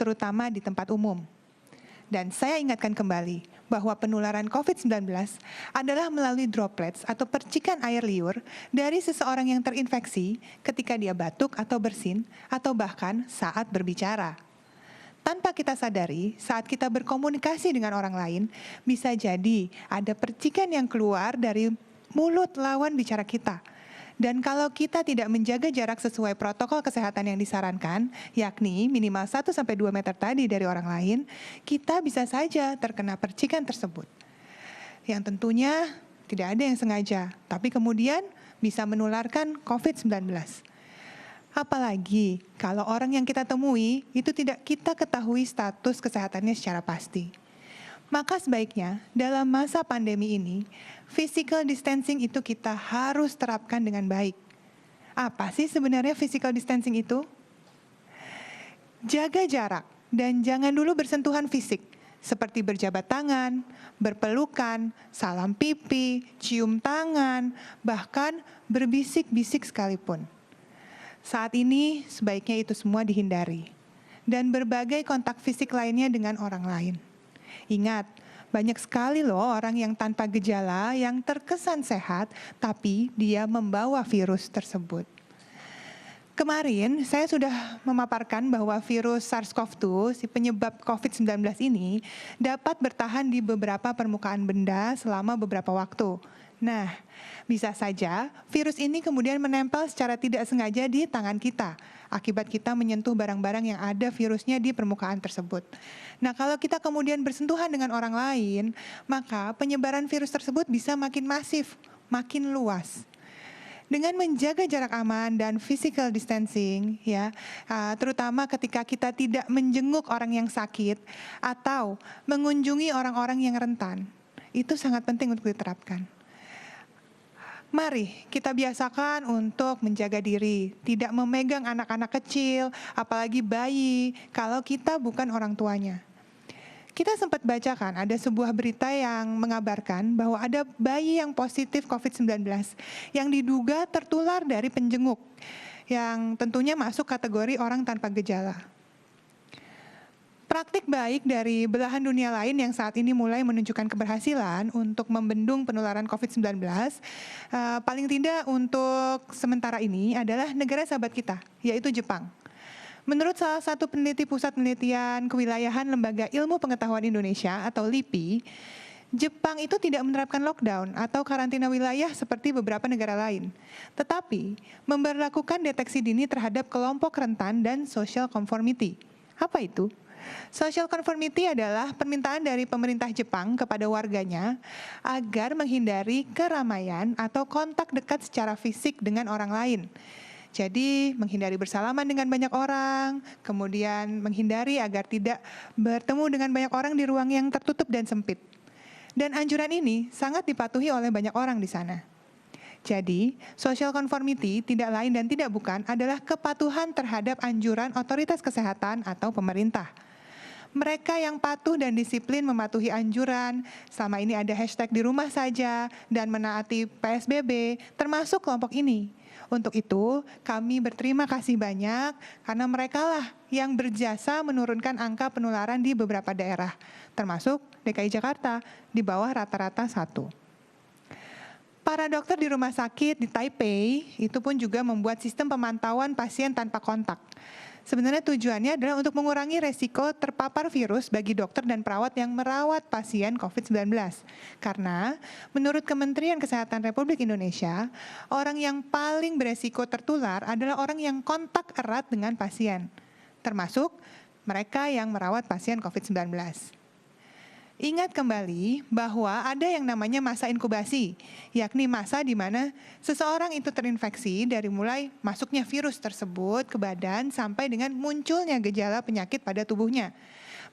terutama di tempat umum. Dan saya ingatkan kembali bahwa penularan COVID-19 adalah melalui droplets atau percikan air liur dari seseorang yang terinfeksi ketika dia batuk atau bersin atau bahkan saat berbicara. Tanpa kita sadari, saat kita berkomunikasi dengan orang lain, bisa jadi ada percikan yang keluar dari mulut lawan bicara kita. Dan kalau kita tidak menjaga jarak sesuai protokol kesehatan yang disarankan, yakni minimal 1-2 meter tadi dari orang lain, kita bisa saja terkena percikan tersebut. Yang tentunya tidak ada yang sengaja, tapi kemudian bisa menularkan COVID-19. Apalagi kalau orang yang kita temui itu tidak kita ketahui status kesehatannya secara pasti. Maka sebaiknya dalam masa pandemi ini, physical distancing itu kita harus terapkan dengan baik. Apa sih sebenarnya physical distancing itu? Jaga jarak dan jangan dulu bersentuhan fisik, seperti berjabat tangan, berpelukan, salam pipi, cium tangan, bahkan berbisik-bisik sekalipun. Saat ini sebaiknya itu semua dihindari, dan berbagai kontak fisik lainnya dengan orang lain. Ingat, banyak sekali loh orang yang tanpa gejala yang terkesan sehat, tapi dia membawa virus tersebut. Kemarin saya sudah memaparkan bahwa virus SARS-CoV-2, si penyebab COVID-19 ini, dapat bertahan di beberapa permukaan benda selama beberapa waktu. Nah, bisa saja virus ini kemudian menempel secara tidak sengaja di tangan kita, akibat kita menyentuh barang-barang yang ada virusnya di permukaan tersebut. Nah, kalau kita kemudian bersentuhan dengan orang lain, maka penyebaran virus tersebut bisa makin masif, makin luas. Dengan menjaga jarak aman dan physical distancing, terutama ketika kita tidak menjenguk orang yang sakit atau mengunjungi orang-orang yang rentan, itu sangat penting untuk diterapkan. Mari kita biasakan untuk menjaga diri, tidak memegang anak-anak kecil, apalagi bayi, kalau kita bukan orang tuanya. Kita sempat bacakan ada sebuah berita yang mengabarkan bahwa ada bayi yang positif COVID-19 yang diduga tertular dari penjenguk, yang tentunya masuk kategori orang tanpa gejala. Praktik baik dari belahan dunia lain yang saat ini mulai menunjukkan keberhasilan untuk membendung penularan COVID-19, paling tidak untuk sementara ini adalah negara sahabat kita, yaitu Jepang. Menurut salah satu peneliti Pusat Penelitian Kewilayahan Lembaga Ilmu Pengetahuan Indonesia atau LIPI, Jepang itu tidak menerapkan lockdown atau karantina wilayah seperti beberapa negara lain, tetapi memberlakukan deteksi dini terhadap kelompok rentan dan social conformity. Apa itu? Social conformity adalah permintaan dari pemerintah Jepang kepada warganya agar menghindari keramaian atau kontak dekat secara fisik dengan orang lain. Jadi menghindari bersalaman dengan banyak orang, kemudian menghindari agar tidak bertemu dengan banyak orang di ruang yang tertutup dan sempit. Dan anjuran ini sangat dipatuhi oleh banyak orang di sana. Jadi, social conformity tidak lain dan tidak bukan adalah kepatuhan terhadap anjuran otoritas kesehatan atau pemerintah. Mereka yang patuh dan disiplin mematuhi anjuran, selama ini ada hashtag di rumah saja, dan menaati PSBB, termasuk kelompok ini. Untuk itu, kami berterima kasih banyak karena merekalah yang berjasa menurunkan angka penularan di beberapa daerah, termasuk DKI Jakarta, di bawah rata-rata 1. Para dokter di rumah sakit di Taipei itu pun juga membuat sistem pemantauan pasien tanpa kontak. Sebenarnya tujuannya adalah untuk mengurangi resiko terpapar virus bagi dokter dan perawat yang merawat pasien COVID-19. Karena menurut Kementerian Kesehatan Republik Indonesia, orang yang paling beresiko tertular adalah orang yang kontak erat dengan pasien, termasuk mereka yang merawat pasien COVID-19. Ingat kembali bahwa ada yang namanya masa inkubasi, yakni masa di mana seseorang itu terinfeksi dari mulai masuknya virus tersebut ke badan sampai dengan munculnya gejala penyakit pada tubuhnya.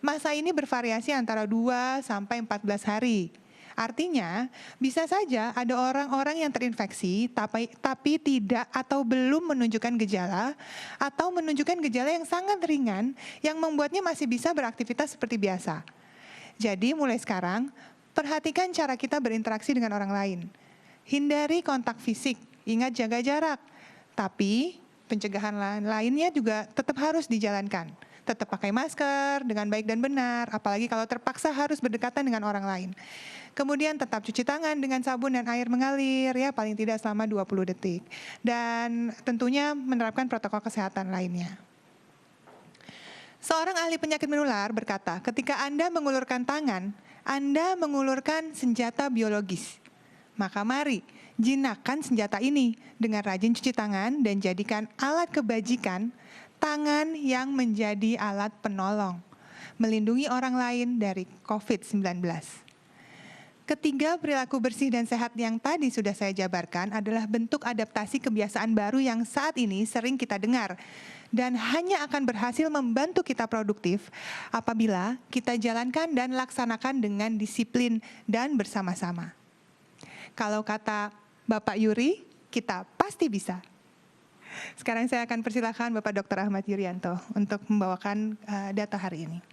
Masa ini bervariasi antara 2 sampai 14 hari. Artinya, bisa saja ada orang-orang yang terinfeksi tapi tidak atau belum menunjukkan gejala atau menunjukkan gejala yang sangat ringan yang membuatnya masih bisa beraktivitas seperti biasa. Jadi mulai sekarang, perhatikan cara kita berinteraksi dengan orang lain. Hindari kontak fisik, ingat jaga jarak. Tapi pencegahan lainnya juga tetap harus dijalankan. tetap pakai masker dengan baik dan benar, apalagi kalau terpaksa harus berdekatan dengan orang lain. Kemudian tetap cuci tangan dengan sabun dan air mengalir ya paling tidak selama 20 detik. Dan tentunya menerapkan protokol kesehatan lainnya. Seorang ahli penyakit menular berkata, ketika Anda mengulurkan tangan, Anda mengulurkan senjata biologis. Maka mari jinakkan senjata ini dengan rajin cuci tangan dan jadikan alat kebajikan tangan yang menjadi alat penolong, melindungi orang lain dari COVID-19. Ketiga, perilaku bersih dan sehat yang tadi sudah saya jabarkan adalah bentuk adaptasi kebiasaan baru yang saat ini sering kita dengar dan hanya akan berhasil membantu kita produktif apabila kita jalankan dan laksanakan dengan disiplin dan bersama-sama. Kalau kata Bapak Yuri, kita pasti bisa. Sekarang saya akan persilakan Bapak Dr. Ahmad Yuryanto untuk membawakan data hari ini.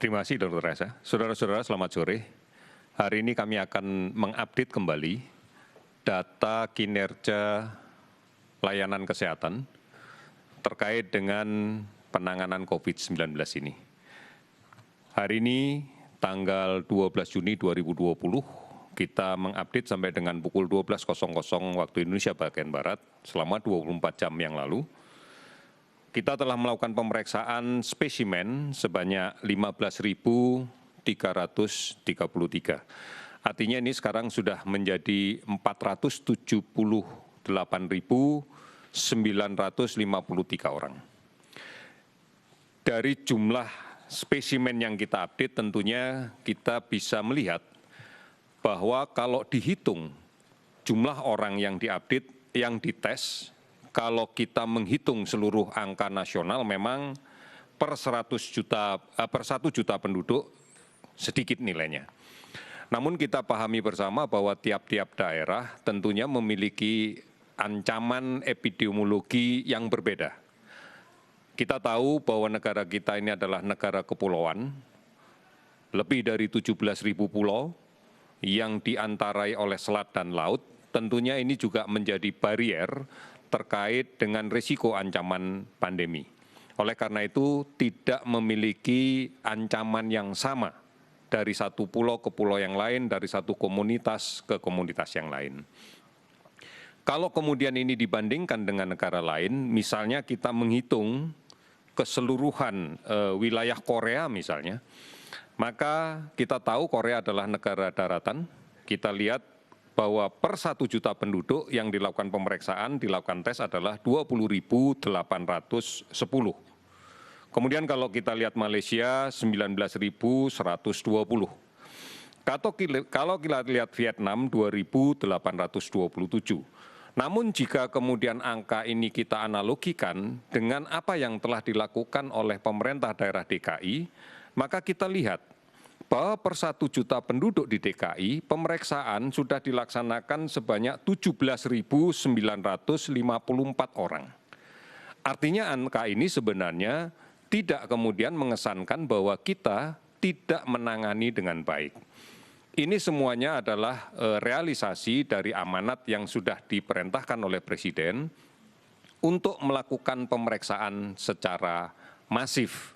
Terima kasih Dr. Reza. Saudara-saudara selamat sore. Hari ini kami akan mengupdate kembali data kinerja layanan kesehatan terkait dengan penanganan COVID-19 ini. Hari ini tanggal 12 Juni 2020 kita mengupdate sampai dengan pukul 12.00 waktu Indonesia bagian Barat selama 24 jam yang lalu. Kita telah melakukan pemeriksaan spesimen sebanyak 15.333. Artinya ini sekarang sudah menjadi 478.953 orang. Dari jumlah spesimen yang kita update tentunya kita bisa melihat bahwa kalau dihitung jumlah orang yang diupdate, yang dites, kalau kita menghitung seluruh angka nasional memang per 1 juta penduduk sedikit nilainya. Namun kita pahami bersama bahwa tiap-tiap daerah tentunya memiliki ancaman epidemiologi yang berbeda. Kita tahu bahwa negara kita ini adalah negara kepulauan, lebih dari 17.000 pulau yang diantarai oleh selat dan laut, tentunya ini juga menjadi barier terkait dengan risiko ancaman pandemi. Oleh karena itu, tidak memiliki ancaman yang sama dari satu pulau ke pulau yang lain, dari satu komunitas ke komunitas yang lain. Kalau kemudian ini dibandingkan dengan negara lain, misalnya kita menghitung keseluruhan wilayah Korea misalnya, maka kita tahu Korea adalah negara daratan. Kita lihat bahwa per 1 juta penduduk yang dilakukan pemeriksaan, dilakukan tes adalah 20.810. Kemudian kalau kita lihat Malaysia, 19.120. Kalau kita lihat Vietnam, 2.827. Namun jika kemudian angka ini kita analogikan dengan apa yang telah dilakukan oleh pemerintah daerah DKI, maka kita lihat bahwa per 1 juta penduduk di DKI, pemeriksaan sudah dilaksanakan sebanyak 17.954 orang. Artinya angka ini sebenarnya tidak kemudian mengesankan bahwa kita tidak menangani dengan baik. Ini semuanya adalah realisasi dari amanat yang sudah diperintahkan oleh Presiden untuk melakukan pemeriksaan secara masif.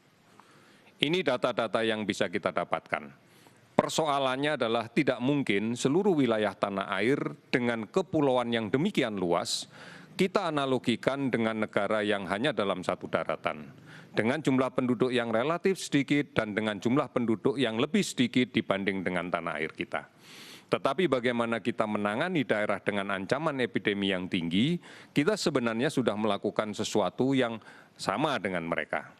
Ini data-data yang bisa kita dapatkan. Persoalannya adalah tidak mungkin seluruh wilayah tanah air dengan kepulauan yang demikian luas, kita analogikan dengan negara yang hanya dalam satu daratan. Dengan jumlah penduduk yang relatif sedikit dan dengan jumlah penduduk yang lebih sedikit dibanding dengan tanah air kita. Tetapi bagaimana kita menangani daerah dengan ancaman epidemi yang tinggi, kita sebenarnya sudah melakukan sesuatu yang sama dengan mereka.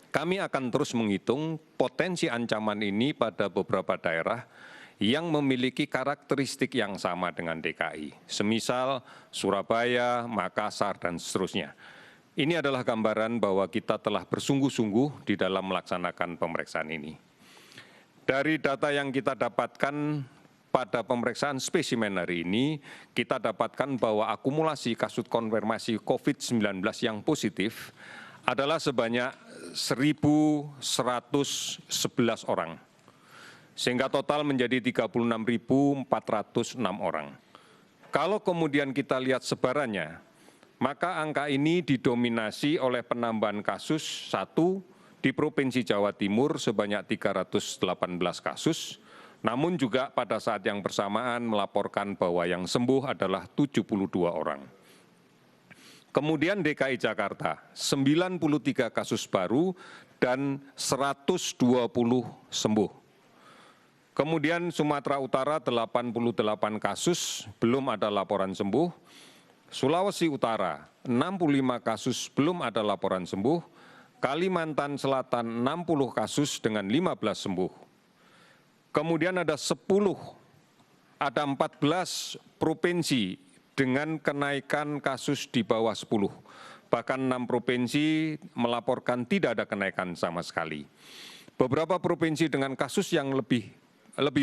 Kami akan terus menghitung potensi ancaman ini pada beberapa daerah yang memiliki karakteristik yang sama dengan DKI. Semisal Surabaya, Makassar, dan seterusnya. Ini adalah gambaran bahwa kita telah bersungguh-sungguh di dalam melaksanakan pemeriksaan ini. Dari data yang kita dapatkan pada pemeriksaan spesimen hari ini, kita dapatkan bahwa akumulasi kasus konfirmasi COVID-19 yang positif adalah sebanyak 1.111 orang, sehingga total menjadi 36.406 orang. Kalau kemudian kita lihat sebarannya, maka angka ini didominasi oleh penambahan kasus satu di Provinsi Jawa Timur sebanyak 318 kasus, namun juga pada saat yang bersamaan melaporkan bahwa yang sembuh adalah 72 orang. Kemudian DKI Jakarta, 93 kasus baru dan 120 sembuh. Kemudian Sumatera Utara 88 kasus, belum ada laporan sembuh. Sulawesi Utara 65 kasus, belum ada laporan sembuh. Kalimantan Selatan 60 kasus dengan 15 sembuh. Kemudian ada 14 provinsi dengan kenaikan kasus di bawah 10. Bahkan 6 provinsi melaporkan tidak ada kenaikan sama sekali. Beberapa provinsi dengan kasus yang lebih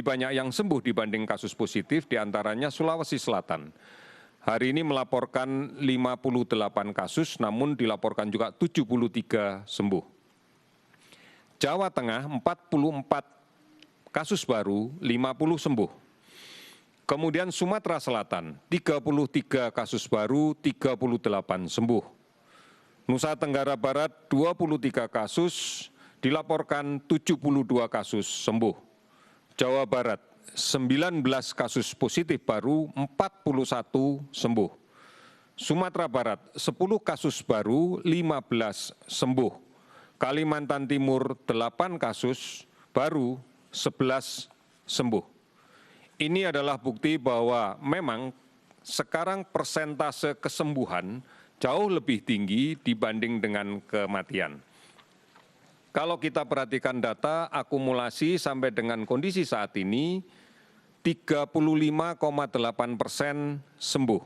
banyak yang sembuh dibanding kasus positif, diantaranya Sulawesi Selatan. Hari ini melaporkan 58 kasus, namun dilaporkan juga 73 sembuh. Jawa Tengah 44 kasus baru, 50 sembuh. Kemudian Sumatera Selatan, 33 kasus baru, 38 sembuh. Nusa Tenggara Barat, 23 kasus, dilaporkan 72 kasus sembuh. Jawa Barat, 19 kasus positif baru, 41 sembuh. Sumatera Barat, 10 kasus baru, 15 sembuh. Kalimantan Timur, 8 kasus baru, 11 sembuh. Ini adalah bukti bahwa memang sekarang persentase kesembuhan jauh lebih tinggi dibanding dengan kematian. Kalau kita perhatikan data akumulasi sampai dengan kondisi saat ini, 35,8% sembuh,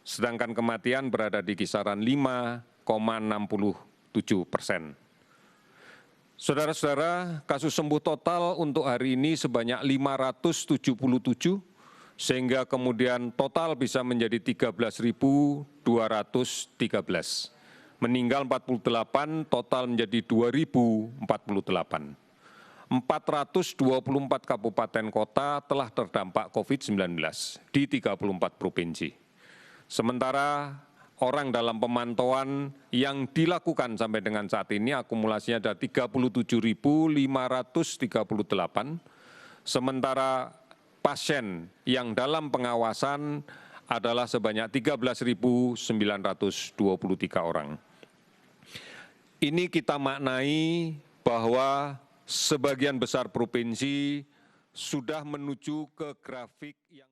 sedangkan kematian berada di kisaran 5,67%. Saudara-saudara, kasus sembuh total untuk hari ini sebanyak 577, sehingga kemudian total bisa menjadi 13.213. Meninggal 48, total menjadi 2.048. 424 kabupaten kota telah terdampak COVID-19 di 34 provinsi. Sementara orang dalam pemantauan yang dilakukan sampai dengan saat ini akumulasinya ada 37.538, sementara pasien yang dalam pengawasan adalah sebanyak 13.923 orang. Ini kita maknai bahwa sebagian besar provinsi sudah menuju ke grafik yang